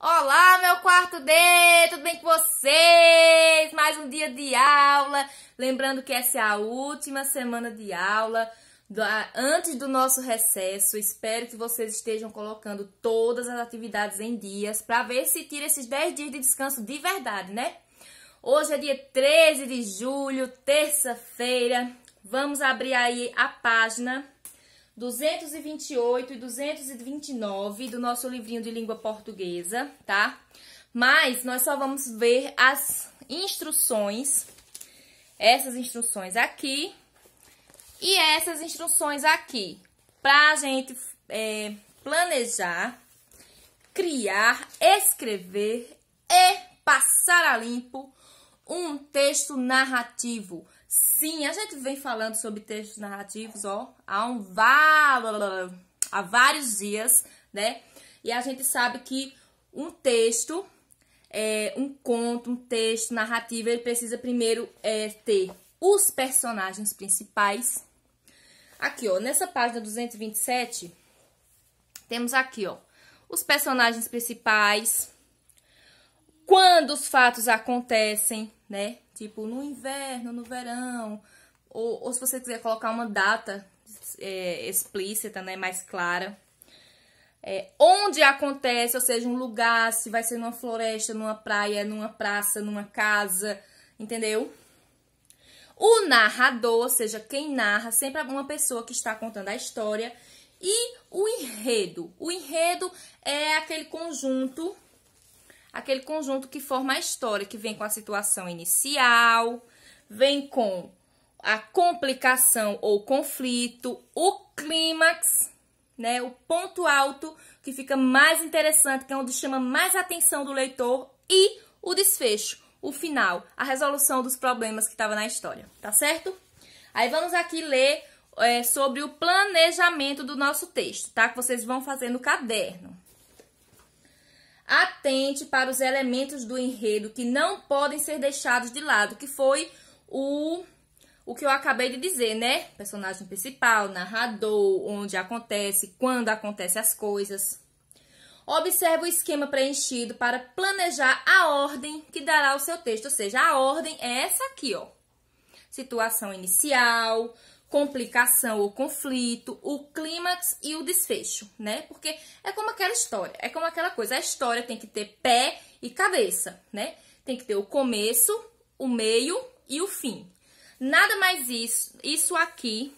Olá, meu quarto D, tudo bem com vocês? Mais um dia de aula. Lembrando que essa é a última semana de aula antes do nosso recesso. Espero que vocês estejam colocando todas as atividades em dias para ver se tira esses 10 dias de descanso de verdade, né? Hoje é dia 13 de julho, terça-feira. Vamos abrir aí a página 228 e 229 do nosso livrinho de língua portuguesa, tá? Mas nós só vamos ver as instruções, essas instruções aqui e essas instruções aqui, pra gente planejar, criar, escrever e passar a limpo um texto narrativo. Sim, a gente vem falando sobre textos narrativos, ó, há vários dias, né? E a gente sabe que um texto, um conto, um texto narrativo, ele precisa primeiro ter os personagens principais. Aqui, ó, nessa página 227, temos aqui, ó, os personagens principais, quando os fatos acontecem, né? Tipo, no inverno, no verão, ou se você quiser colocar uma data explícita, né, mais clara. Onde acontece, ou seja, um lugar, se vai ser numa floresta, numa praia, numa praça, numa casa, entendeu? O narrador, ou seja, quem narra, sempre é uma pessoa que está contando a história. E o enredo. O enredo é aquele conjunto que forma a história, que vem com a situação inicial, vem com a complicação ou conflito, o clímax, né, o ponto alto, que fica mais interessante, que é onde chama mais a atenção do leitor, e o desfecho, o final, a resolução dos problemas que estava na história, tá certo? Aí vamos aqui ler sobre o planejamento do nosso texto, tá? Que vocês vão fazer no caderno. Atente para os elementos do enredo que não podem ser deixados de lado, que foi o que eu acabei de dizer, né? Personagem principal, narrador, onde acontece, quando acontecem as coisas. Observe o esquema preenchido para planejar a ordem que dará ao seu texto, ou seja, a ordem é essa aqui, ó. Situação inicial, complicação ou conflito, o clímax e o desfecho, né? Porque é como aquela história, é como aquela coisa. A história tem que ter pé e cabeça, né? Tem que ter o começo, o meio e o fim. Nada mais isso aqui,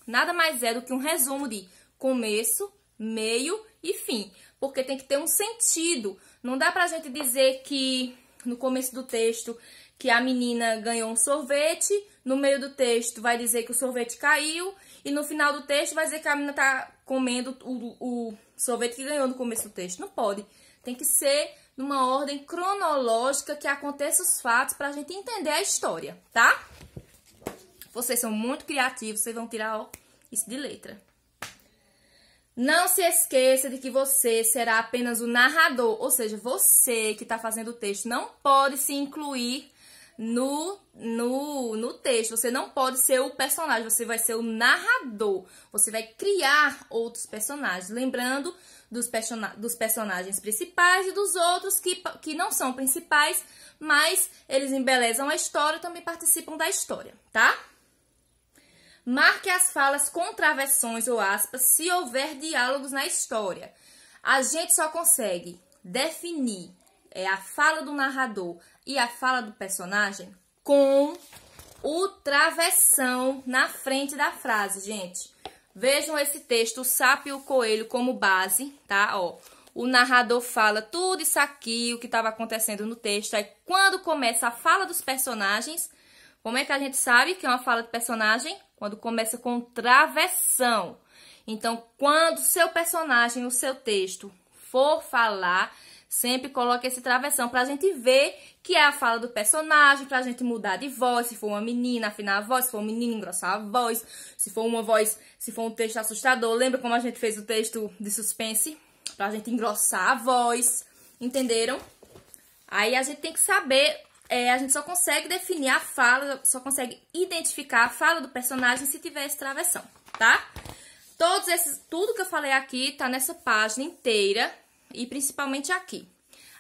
nada mais é do que um resumo de começo, meio e fim. Porque tem que ter um sentido. Não dá pra gente dizer que no começo do texto que a menina ganhou um sorvete, no meio do texto vai dizer que o sorvete caiu, e no final do texto vai dizer que a menina tá comendo o sorvete que ganhou no começo do texto. Não pode. Tem que ser numa ordem cronológica que aconteça os fatos pra gente entender a história, tá? Vocês são muito criativos, vocês vão tirar, ó, isso de letra. Não se esqueça de que você será apenas o narrador, ou seja, você que está fazendo o texto não pode se incluir no texto. Você não pode ser o personagem, você vai ser o narrador. Você vai criar outros personagens, lembrando dos personagens principais e dos outros que não são principais, mas eles embelezam a história e também participam da história, tá? Marque as falas com travessões ou aspas se houver diálogos na história. A gente só consegue definir a fala do narrador e a fala do personagem com o travessão na frente da frase, gente. Vejam esse texto, o Sapo e o Coelho, como base, tá? Ó, o narrador fala tudo isso aqui, o que estava acontecendo no texto. Aí, quando começa a fala dos personagens, como é que a gente sabe que é uma fala de personagem? Quando começa com travessão. Então, quando o seu personagem, o seu texto for falar, sempre coloque esse travessão pra gente ver que é a fala do personagem, pra gente mudar de voz. Se for uma menina, afinar a voz. Se for um menino, engrossar a voz. Se for uma voz, se for um texto assustador. Lembra como a gente fez o texto de suspense? Pra gente engrossar a voz. Entenderam? Aí a gente tem que saber... a gente só consegue definir a fala, só consegue identificar a fala do personagem se tiver esse travessão, tá? Tudo que eu falei aqui tá nessa página inteira e principalmente aqui.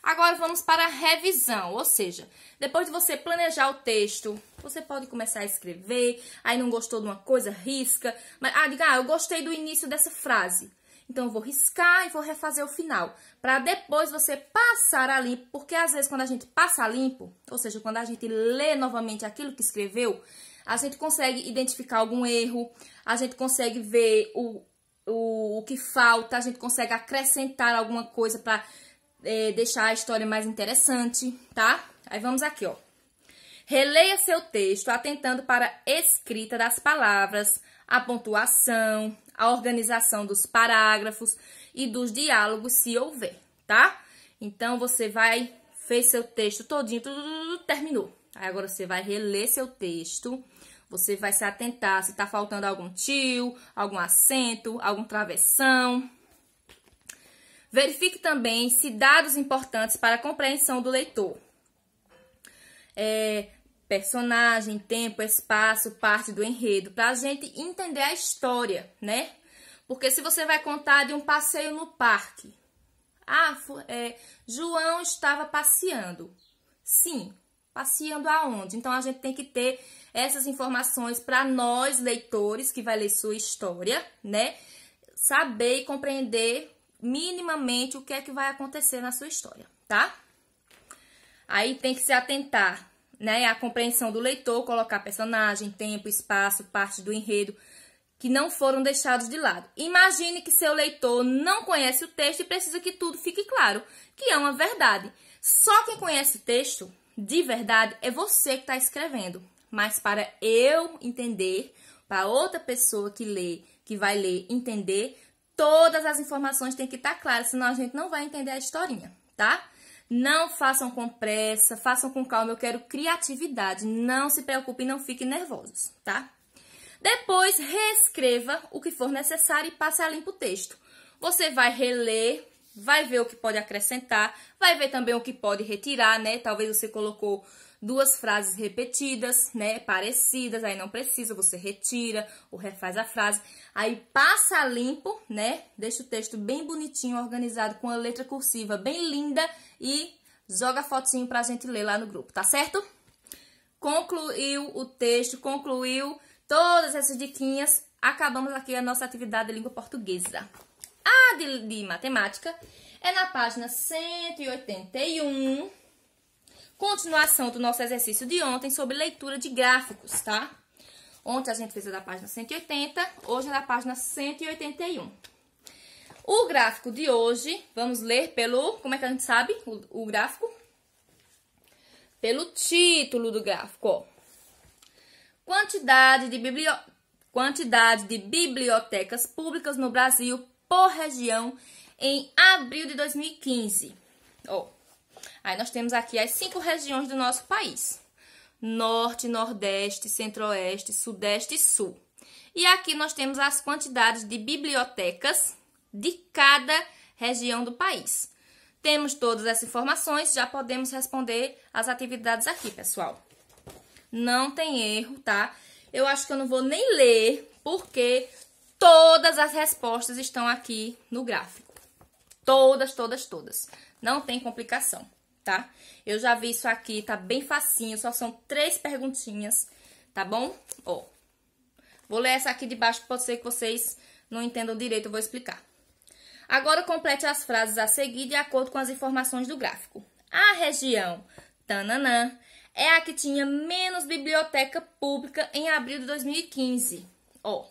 Agora vamos para a revisão, ou seja, depois de você planejar o texto, você pode começar a escrever, aí não gostou de uma coisa, risca, mas diga, eu gostei do início dessa frase. Então, eu vou riscar e vou refazer o final, para depois você passar a limpo, porque às vezes quando a gente passa a limpo, ou seja, quando a gente lê novamente aquilo que escreveu, a gente consegue identificar algum erro, a gente consegue ver o que falta, a gente consegue acrescentar alguma coisa para deixar a história mais interessante, tá? Aí vamos aqui, ó. Releia seu texto atentando para a escrita das palavras, a pontuação, a organização dos parágrafos e dos diálogos, se houver, tá? Então, você fez seu texto todinho, tudo terminou. Aí, agora você vai reler seu texto, você vai se atentar se tá faltando algum tio, algum acento, algum travessão. Verifique também se dados importantes para a compreensão do leitor. Personagem, tempo, espaço, parte do enredo, para a gente entender a história, né? Porque se você vai contar de um passeio no parque, João estava passeando. Sim, passeando aonde? Então, a gente tem que ter essas informações para nós, leitores, que vai ler sua história, né? Saber e compreender minimamente o que é que vai acontecer na sua história, tá? Aí tem que se atentar, né, à compreensão do leitor, colocar personagem, tempo, espaço, parte do enredo, que não foram deixados de lado. Imagine que seu leitor não conhece o texto e precisa que tudo fique claro, que é uma verdade. Só quem conhece o texto, de verdade, é você que está escrevendo. Mas para eu entender, para outra pessoa que vai ler, entender, todas as informações têm que estar claras, senão a gente não vai entender a historinha, tá? Não façam com pressa, façam com calma, eu quero criatividade. Não se preocupem, não fiquem nervosos, tá? Depois, reescreva o que for necessário e passe a limpo o texto. Você vai reler, vai ver o que pode acrescentar, vai ver também o que pode retirar, né? Talvez você colocou 2 frases repetidas, né? Parecidas, aí não precisa, você retira ou refaz a frase. Aí passa a limpo, né? Deixa o texto bem bonitinho, organizado, com a letra cursiva bem linda e joga a fotinho pra gente ler lá no grupo, tá certo? Concluiu o texto, concluiu todas essas diquinhas, acabamos aqui a nossa atividade de língua portuguesa. A de matemática é na página 181, continuação do nosso exercício de ontem sobre leitura de gráficos, tá? Ontem a gente fez a da página 180, hoje é da página 181. O gráfico de hoje, vamos ler pelo... Como é que a gente sabe o gráfico? Pelo título do gráfico, ó. Quantidade de bibliotecas públicas no Brasil por região em abril de 2015. Ó. Aí nós temos aqui as 5 regiões do nosso país. Norte, Nordeste, Centro-Oeste, Sudeste e Sul. E aqui nós temos as quantidades de bibliotecas de cada região do país. Temos todas essas informações, já podemos responder as atividades aqui, pessoal. Não tem erro, tá? Eu acho que eu não vou nem ler, porque todas as respostas estão aqui no gráfico. Todas, todas, todas. Não tem complicação, tá? Eu já vi isso aqui, tá bem facinho, só são 3 perguntinhas, tá bom? Ó, vou ler essa aqui de baixo, pode ser que vocês não entendam direito, eu vou explicar. Agora, complete as frases a seguir de acordo com as informações do gráfico. A região tananã é a que tinha menos biblioteca pública em abril de 2015. Ó.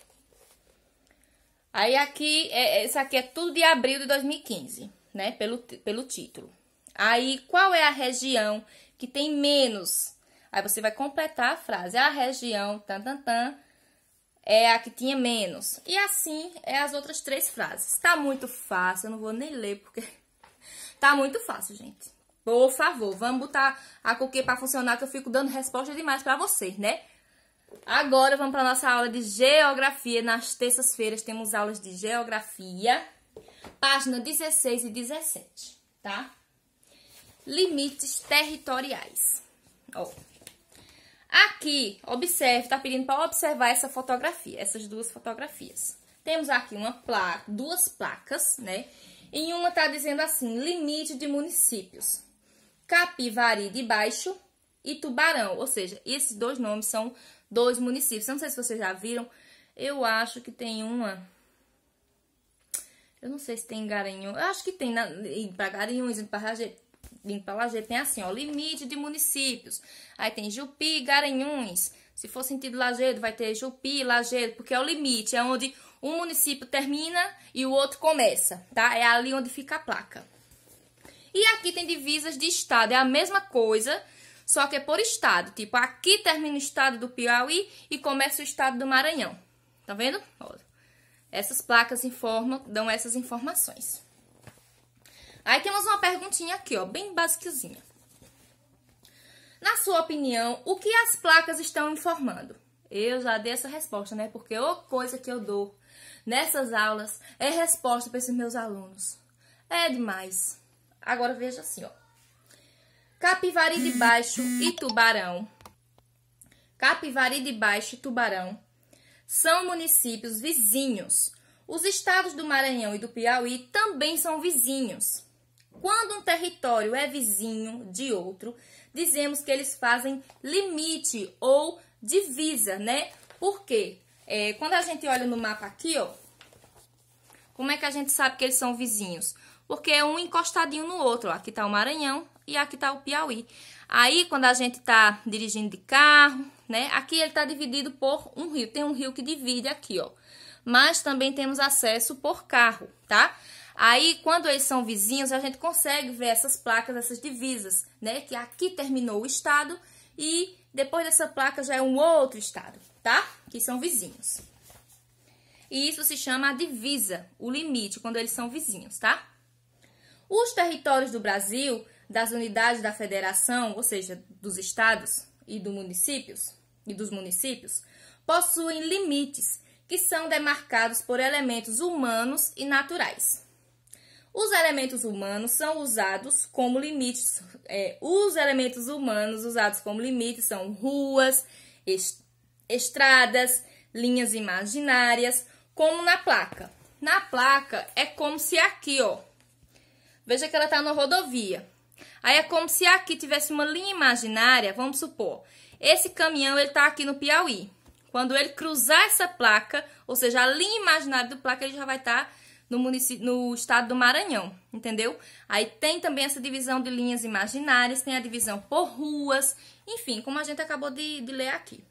Aí aqui, isso aqui é tudo de abril de 2015, né? Pelo título. Aí, qual é a região que tem menos? Aí você vai completar a frase. A região é a que tinha menos. E assim é as outras 3 frases. Tá muito fácil, eu não vou nem ler porque tá muito fácil, gente. Por favor, vamos botar a Cookie para funcionar, que eu fico dando resposta demais para vocês, né? Agora vamos para nossa aula de geografia. Nas terças-feiras temos aulas de geografia, página 16 e 17, tá? Limites territoriais. Ó. Aqui, observe, tá pedindo para observar essa fotografia, essas 2 fotografias. Temos aqui 2 placas, né? Em uma tá dizendo assim, limite de municípios. Capivari de Baixo e Tubarão. Ou seja, esses dois nomes são dois municípios. Eu não sei se vocês já viram. Eu acho que tem uma... Eu não sei se tem em Garanhuns. Eu acho que tem para Garanhuns, indo para Lajeado, tem assim, ó, limite de municípios. Aí tem Jupi, Garanhuns. Se for sentido Lajeado, vai ter Jupi, Lajeado, porque é o limite, é onde um município termina e o outro começa, tá? É ali onde fica a placa. E aqui tem divisas de estado, é a mesma coisa, só que é por estado. Tipo, aqui termina o estado do Piauí e começa o estado do Maranhão. Tá vendo? Olha. Essas placas dão essas informações. Aí temos uma perguntinha aqui, ó, bem basiquinha. Na sua opinião, o que as placas estão informando? Eu já dei essa resposta, né? Porque a coisa que eu dou nessas aulas é resposta para esses meus alunos. É demais. Agora veja assim, ó. Capivari de Baixo e Tubarão. Capivari de Baixo e Tubarão são municípios vizinhos. Os estados do Maranhão e do Piauí também são vizinhos. Quando um território é vizinho de outro, dizemos que eles fazem limite ou divisa, né? Por quê? Quando a gente olha no mapa aqui, ó, como é que a gente sabe que eles são vizinhos? Porque é um encostadinho no outro, ó. Aqui tá o Maranhão e aqui tá o Piauí. Aí, quando a gente tá dirigindo de carro, né? Aqui ele tá dividido por um rio. Tem um rio que divide aqui, ó. Mas também temos acesso por carro, tá? Aí, quando eles são vizinhos, a gente consegue ver essas placas, essas divisas, né? Que aqui terminou o estado e depois dessa placa já é um outro estado, tá? Que são vizinhos. E isso se chama a divisa, o limite, quando eles são vizinhos, tá? Os territórios do Brasil, das unidades da federação, ou seja, dos estados e dos municípios, possuem limites que são demarcados por elementos humanos e naturais. Os elementos humanos são usados como limites. Os elementos humanos usados como limites são ruas, estradas, linhas imaginárias, como na placa. Na placa é como se aqui, ó, veja que ela está na rodovia. Aí é como se aqui tivesse uma linha imaginária, vamos supor. Esse caminhão, ele está aqui no Piauí. Quando ele cruzar essa placa, ou seja, a linha imaginária do placa, ele já vai estar no estado do Maranhão, entendeu? Aí tem também essa divisão de linhas imaginárias, tem a divisão por ruas, enfim, como a gente acabou de ler aqui.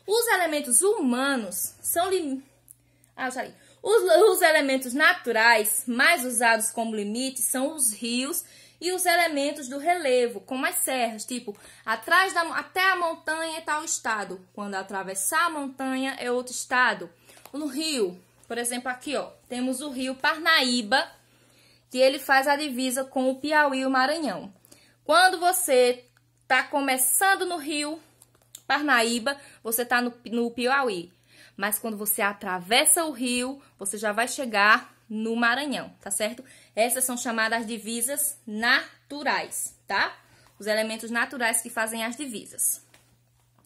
Os elementos humanos são os elementos naturais mais usados como limite são os rios e os elementos do relevo, como as serras, tipo, até a montanha é tal estado. Quando atravessar a montanha é outro estado. No rio, por exemplo, aqui, ó, temos o rio Parnaíba, que ele faz a divisa com o Piauí e o Maranhão. Quando você está começando no rio Parnaíba, você está no Piauí. Mas quando você atravessa o rio, você já vai chegar no Maranhão, tá certo? Essas são chamadas divisas naturais, tá? Os elementos naturais que fazem as divisas.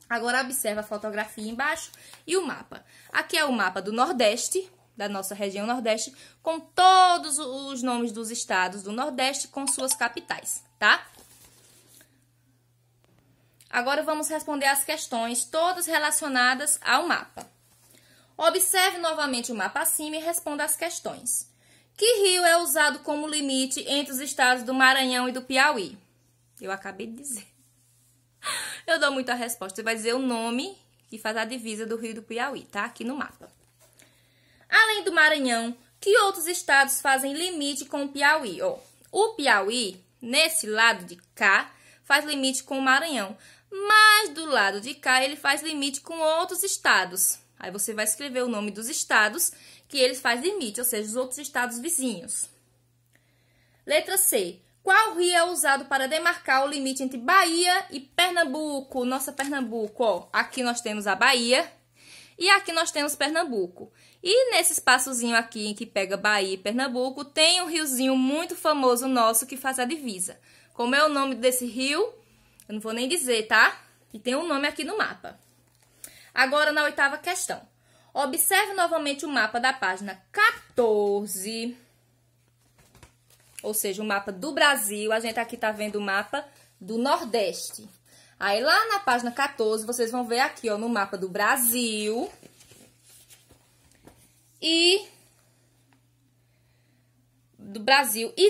Agora, observa a fotografia embaixo e o mapa. Aqui é o mapa do Nordeste, da nossa região Nordeste, com todos os nomes dos estados do Nordeste com suas capitais, tá? Agora, vamos responder as questões todas relacionadas ao mapa. Observe novamente o mapa acima e responda as questões. Que rio é usado como limite entre os estados do Maranhão e do Piauí? Eu acabei de dizer. Eu dou muita resposta. Você vai dizer o nome que faz a divisa do rio e do Piauí, tá? Aqui no mapa. Além do Maranhão, que outros estados fazem limite com o Piauí? Ó, o Piauí, nesse lado de cá, faz limite com o Maranhão. Mas do lado de cá, ele faz limite com outros estados. Aí você vai escrever o nome dos estados que eles fazem limite, ou seja, os outros estados vizinhos. Letra C. Qual rio é usado para demarcar o limite entre Bahia e Pernambuco? Nossa Pernambuco, ó. Aqui nós temos a Bahia e aqui nós temos Pernambuco. E nesse espaçozinho aqui em que pega Bahia e Pernambuco, tem um riozinho muito famoso nosso que faz a divisa. Como é o nome desse rio? Eu não vou nem dizer, tá? E tem um nome aqui no mapa. Agora, na 8ª questão. Observe novamente o mapa da página 14. ou seja, o mapa do Brasil. A gente aqui tá vendo o mapa do Nordeste. Aí, lá na página 14, vocês vão ver aqui, ó, no mapa do Brasil. E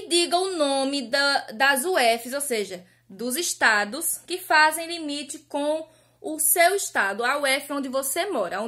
diga o nome das UFs, ou seja, dos estados que fazem limite com o seu estado, a UF onde você mora, a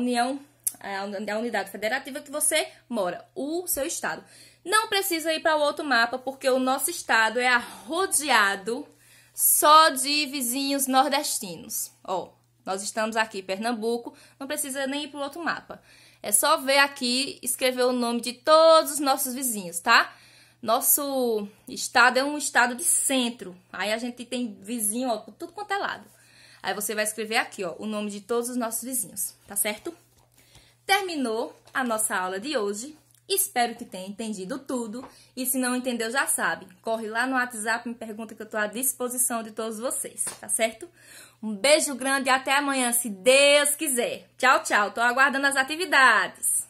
unidade federativa que você mora, o seu estado. Não precisa ir para o outro mapa, porque o nosso estado é rodeado só de vizinhos nordestinos. Ó, nós estamos aqui em Pernambuco, não precisa nem ir para o outro mapa. É só ver aqui, escrever o nome de todos os nossos vizinhos, tá? Nosso estado é um estado de centro. Aí a gente tem vizinho, ó, por tudo quanto é lado. Aí você vai escrever aqui, ó, o nome de todos os nossos vizinhos, tá certo? Terminou a nossa aula de hoje. Espero que tenha entendido tudo. E se não entendeu, já sabe. Corre lá no WhatsApp, me pergunta que eu tô à disposição de todos vocês, tá certo? Um beijo grande e até amanhã, se Deus quiser. Tchau, tchau. Tô aguardando as atividades.